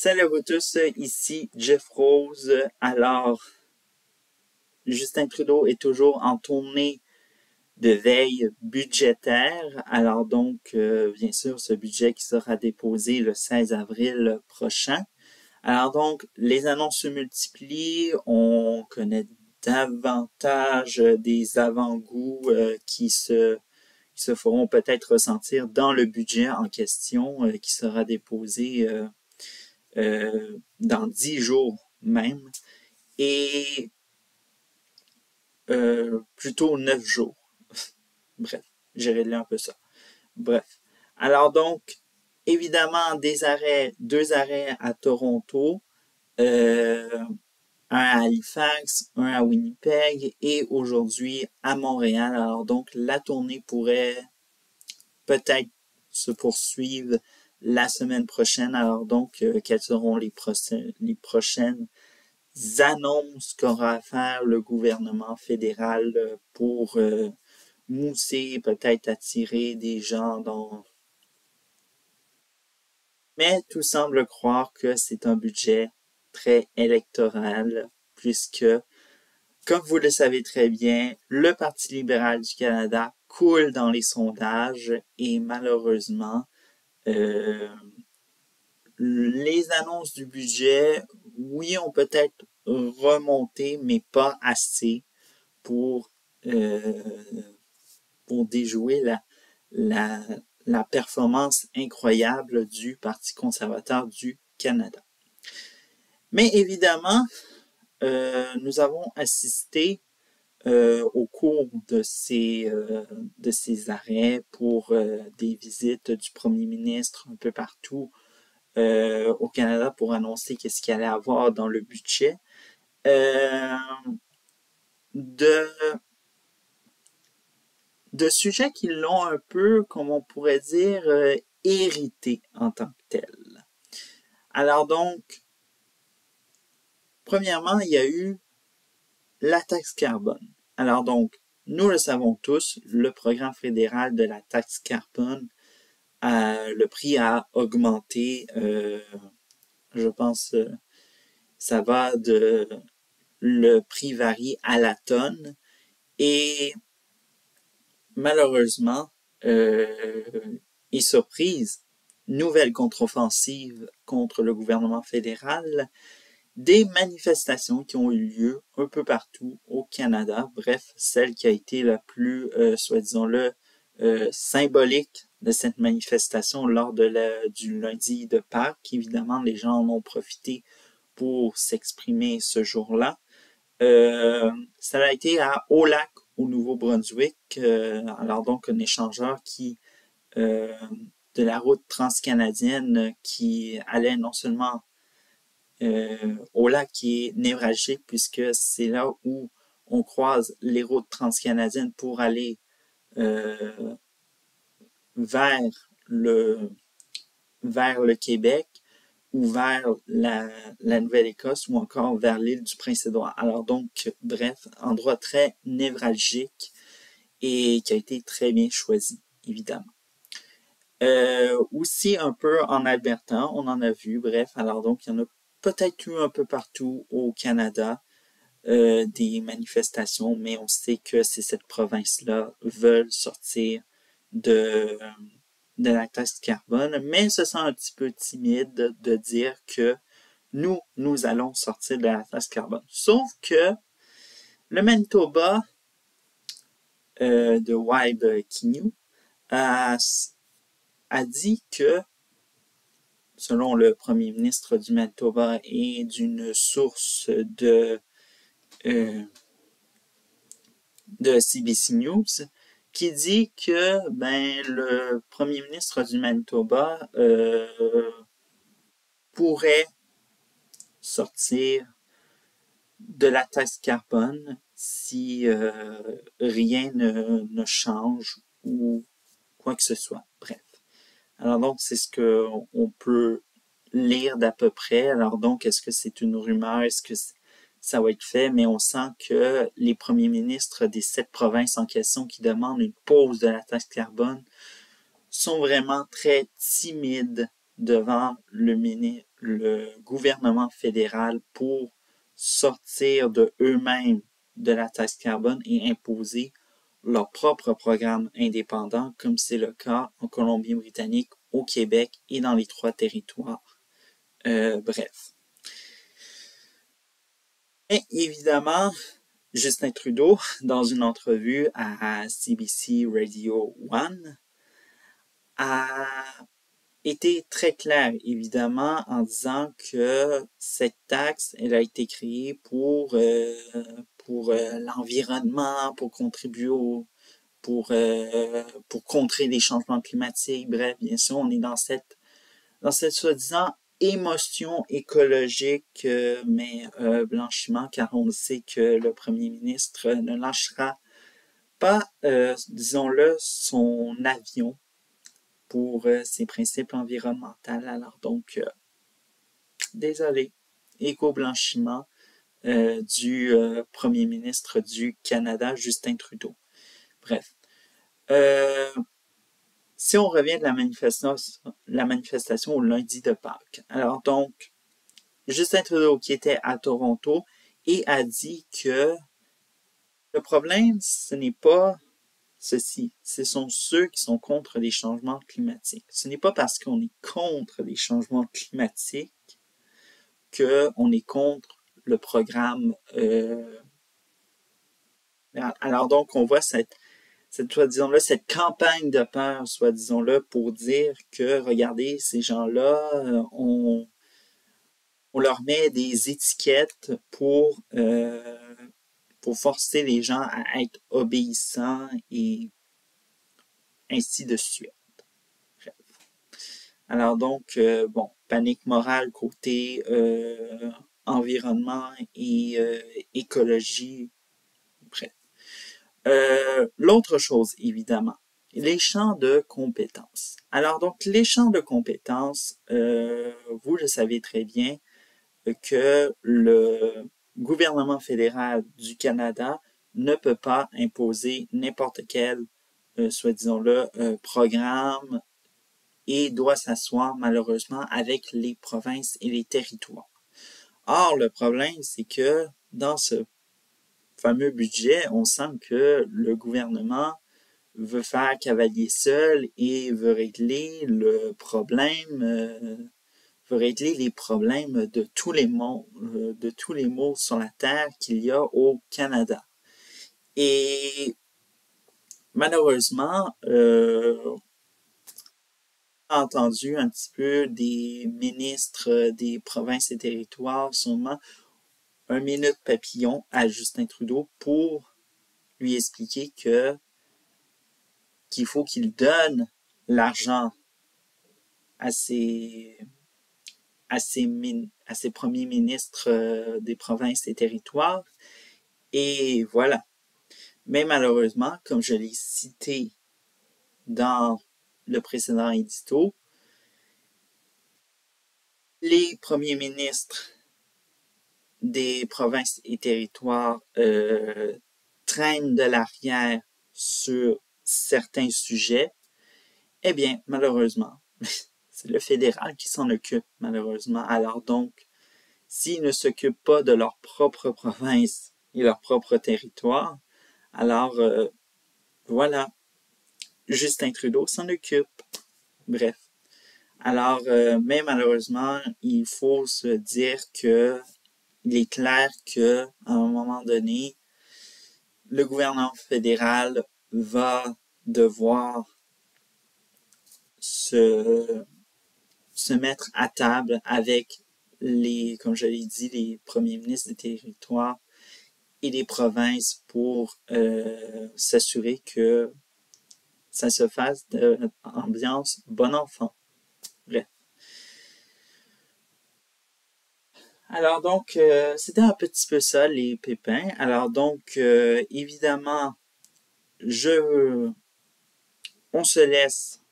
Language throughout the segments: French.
Salut à vous tous, ici Jeff Rose. Alors, Justin Trudeau est toujours en tournée de veille budgétaire. Alors donc, bien sûr, ce budget qui sera déposé le 16 avril prochain. Alors donc, les annonces se multiplient. On connaît davantage des avant-goûts qui se feront peut-être ressentir dans le budget en question qui sera déposé dans 10 jours même, et plutôt 9 jours. Bref, j'ai réglé un peu ça. Bref. Alors donc, évidemment, deux arrêts à Toronto, un à Halifax, un à Winnipeg et aujourd'hui à Montréal. Alors donc, la tournée pourrait peut-être se poursuivre la semaine prochaine. Alors donc, quelles seront les prochaines annonces qu'aura à faire le gouvernement fédéral pour mousser, peut-être attirer des gens dans... Mais tout semble croire que c'est un budget très électoral, puisque, comme vous le savez très bien, le Parti libéral du Canada coule dans les sondages et malheureusement, les annonces du budget, oui, ont peut-être remonté, mais pas assez pour déjouer la performance incroyable du Parti conservateur du Canada. Mais évidemment, nous avons assisté au cours de ces arrêts pour des visites du premier ministre un peu partout au Canada pour annoncer qu'est-ce qu'il allait avoir dans le budget, de sujets qui l'ont un peu, comme on pourrait dire, hérité en tant que tel. Alors donc, premièrement, il y a eu la taxe carbone. Alors donc, nous le savons tous, le programme fédéral de la taxe carbone, le prix a augmenté, je pense, ça va de... Le prix varie à la tonne et malheureusement, et surprise, nouvelle contre-offensive contre le gouvernement fédéral, des manifestations qui ont eu lieu un peu partout au Canada. Bref, celle qui a été la plus, soi-disant-le, symbolique de cette manifestation lors du lundi de Pâques. Évidemment, les gens en ont profité pour s'exprimer ce jour-là. Ça a été à Haut-Lac, au Nouveau-Brunswick. Alors donc, un échangeur de la route transcanadienne qui allait non seulement au lac qui est névralgique puisque c'est là où on croise les routes transcanadiennes pour aller vers le Québec ou vers la Nouvelle-Écosse ou encore vers l'île du Prince-Édouard. Alors donc, bref, endroit très névralgique et qui a été très bien choisi, évidemment. Aussi un peu en Alberta, on en a vu, bref, alors donc il y en a peut-être eu un peu partout au Canada des manifestations, mais on sait que c'est cette province-là veulent sortir de la taxe carbone, mais se sent un petit peu timide de dire que nous allons sortir de la taxe carbone. Sauf que le Manitoba de Wybe Kinnew a dit que, selon le premier ministre du Manitoba et d'une source de CBC News, qui dit que le premier ministre du Manitoba pourrait sortir de la taxe carbone si rien ne change ou quoi que ce soit. Bref. Alors donc, c'est ce qu'on peut lire d'à peu près. Alors donc, est-ce que c'est une rumeur? Est-ce que ça va être fait? Mais on sent que les premiers ministres des 7 provinces en question qui demandent une pause de la taxe carbone sont vraiment très timides devant le gouvernement fédéral pour sortir de eux-mêmes de la taxe carbone et imposer leur propre programme indépendant, comme c'est le cas en Colombie-Britannique, au Québec et dans les 3 territoires. Bref. Et évidemment, Justin Trudeau, dans une entrevue à CBC Radio 1, a été très clair, évidemment, en disant que cette taxe, elle a été créée pour l'environnement, pour contribuer pour contrer les changements climatiques. Bref, bien sûr, on est dans cette soi-disant émotion écologique, mais blanchiment, car on sait que le premier ministre ne lâchera pas, disons-le, son avion pour ses principes environnementaux. Alors donc, désolé, éco-blanchiment du premier ministre du Canada, Justin Trudeau. Bref. Si on revient de la manifestation au lundi de Pâques. Alors donc, Justin Trudeau qui était à Toronto et a dit que le problème, ce n'est pas ceci, ce sont ceux qui sont contre les changements climatiques. Ce n'est pas parce qu'on est contre les changements climatiques qu'on est contre le programme. Alors donc, on voit cette soi-disant-là, cette campagne de peur, soi-disant-là, pour dire que, regardez, ces gens-là, on leur met des étiquettes pour forcer les gens à être obéissants et ainsi de suite. Bref. Alors donc, bon, panique morale côté environnement et écologie. Bref. L'autre chose, évidemment, les champs de compétences. Alors donc, les champs de compétences, vous le savez très bien que le gouvernement fédéral du Canada ne peut pas imposer n'importe quel, soi-disant-le, programme et doit s'asseoir malheureusement avec les provinces et les territoires. Or, le problème, c'est que dans ce fameux budget, on sent que le gouvernement veut faire cavalier seul et veut régler le problème, veut régler les problèmes de tous les maux sur la terre qu'il y a au Canada. Et malheureusement, on a entendu un petit peu des ministres des provinces et territoires, sûrement un minute papillon à Justin Trudeau pour lui expliquer qu'il faut qu'il donne l'argent à ses premiers ministres des provinces et territoires. Et voilà. Mais malheureusement, comme je l'ai cité dans le précédent édito, les premiers ministres des provinces et territoires traînent de l'arrière sur certains sujets. Eh bien, malheureusement, c'est le fédéral qui s'en occupe, malheureusement. Alors donc, s'ils ne s'occupent pas de leur propre province et leur propre territoire, alors voilà, Justin Trudeau s'en occupe. Bref. Alors, mais malheureusement, il faut se dire que il est clair que à un moment donné, le gouvernement fédéral va devoir se mettre à table avec comme je l'ai dit, les premiers ministres des territoires et des provinces pour s'assurer que ça se fasse d'ambiance bon enfant. Bref. Alors donc, c'était un petit peu ça, les pépins. Alors donc, évidemment, on se laisse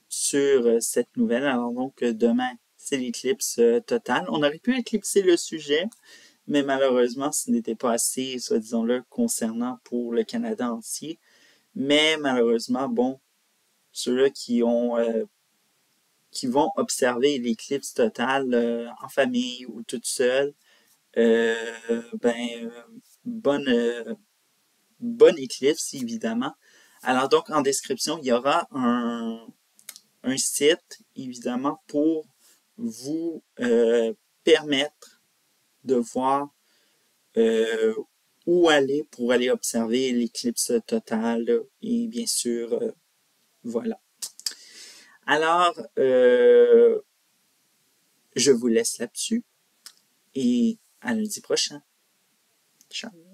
sur cette nouvelle. Alors donc, demain, c'est l'éclipse totale. On aurait pu éclipser le sujet, mais malheureusement, ce n'était pas assez, soi-disant-le, concernant pour le Canada entier. Mais malheureusement, bon, ceux-là qui ont qui vont observer l'éclipse totale en famille ou toute seule, bonne éclipse, évidemment. Alors donc, en description, il y aura un site, évidemment, pour vous permettre de voir où aller pour aller observer l'éclipse totale. Et bien sûr, voilà. Alors, je vous laisse là-dessus et à lundi prochain. Ciao.